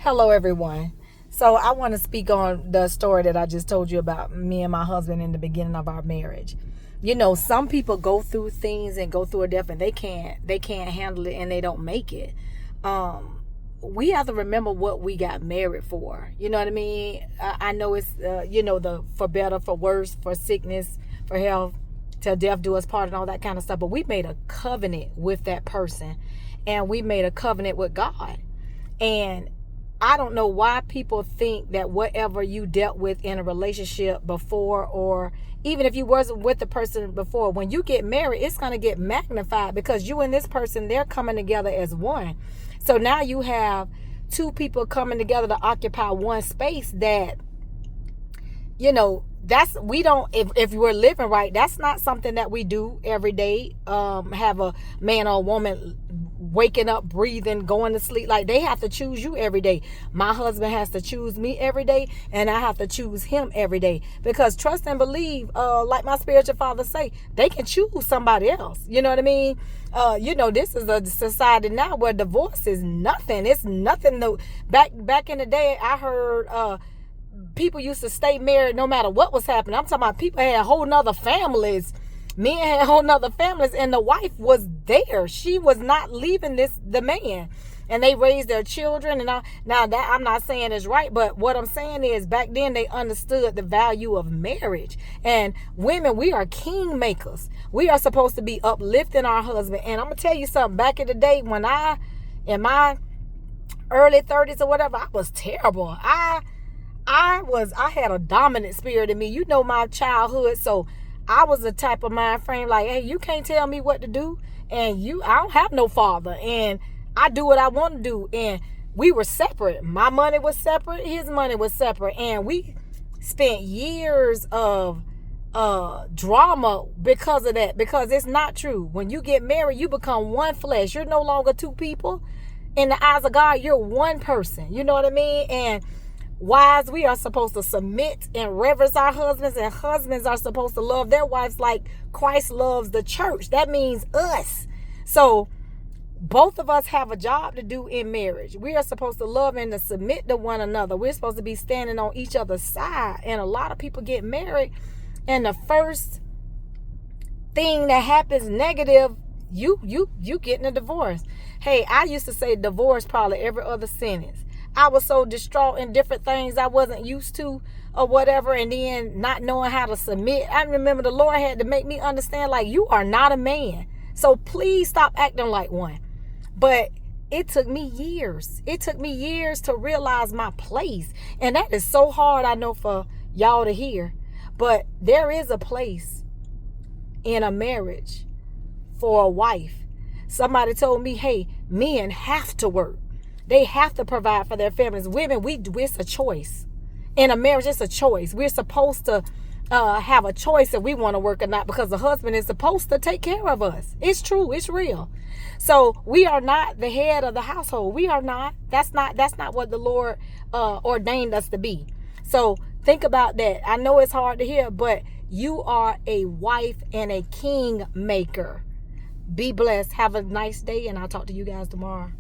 Hello, everyone. So, I want to speak on the story that I just told you about me and my husband in the beginning of our marriage. You know, some people go through things and go through a death and they can't handle it and they don't make it. Um, we have to remember what we got married for. You know what I mean? I know it's the for better, for worse, for sickness, for health, till death do us part and all that kind of stuff. But we made a covenant with that person, and we made a covenant with God. And I don't know why people think that whatever you dealt with in a relationship before, or even if you wasn't with the person before, when you get married, it's going to get magnified because you and this person, they're coming together as one. So now you have two people coming together to occupy one space that, that's, we don't, if we're living right, that's not something that we do every day. Have a man or a woman waking up, breathing, going to sleep. Like, they have to choose you every day. My husband has to choose me every day, and I have to choose him every day, because trust and believe, like my spiritual father say, they can choose somebody else. You know what I mean? This is a society now where divorce is nothing. It's nothing. Back in the day, I heard people used to stay married no matter what was happening. I'm talking about people had whole nother families. Men had whole nother families, and the wife was there. She was not leaving the man. And they raised their children. And now that I'm not saying is right, but what I'm saying is back then they understood the value of marriage. And women, we are king makers. We are supposed to be uplifting our husband. And I'm gonna tell you something. Back in the day, when in my early 30s or whatever, I was terrible. I had a dominant spirit in me. You know my childhood, so I was the type of mind frame like, hey, you can't tell me what to do, and I don't have no father, and I do what I want to do. And we were separate. My money was separate, his money was separate, and we spent years of drama because of that. Because it's not true. When you get married, you become one flesh. You're no longer two people. In the eyes of God, you're one person. You know what I mean? And wives, we are supposed to submit and reverence our husbands, and husbands are supposed to love their wives like Christ loves the church. That means us. So both of us have a job to do in marriage. We are supposed to love and to submit to one another. We're supposed to be standing on each other's side. And a lot of people get married, and the first thing that happens negative, you getting a divorce. Hey, I used to say divorce probably every other sentence. I was so distraught in different things I wasn't used to or whatever, and then not knowing how to submit. I remember the Lord had to make me understand, like, you are not a man. So please stop acting like one. But it took me years. It took me years to realize my place. And that is so hard, I know, for y'all to hear. But there is a place in a marriage for a wife. Somebody told me, hey, men have to work. They have to provide for their families. Women, it's a choice. In a marriage, it's a choice. We're supposed to have a choice if we want to work or not, because the husband is supposed to take care of us. It's true. It's real. So we are not the head of the household. We are not. That's not what the Lord ordained us to be. So think about that. I know it's hard to hear, but you are a wife and a king maker. Be blessed. Have a nice day, and I'll talk to you guys tomorrow.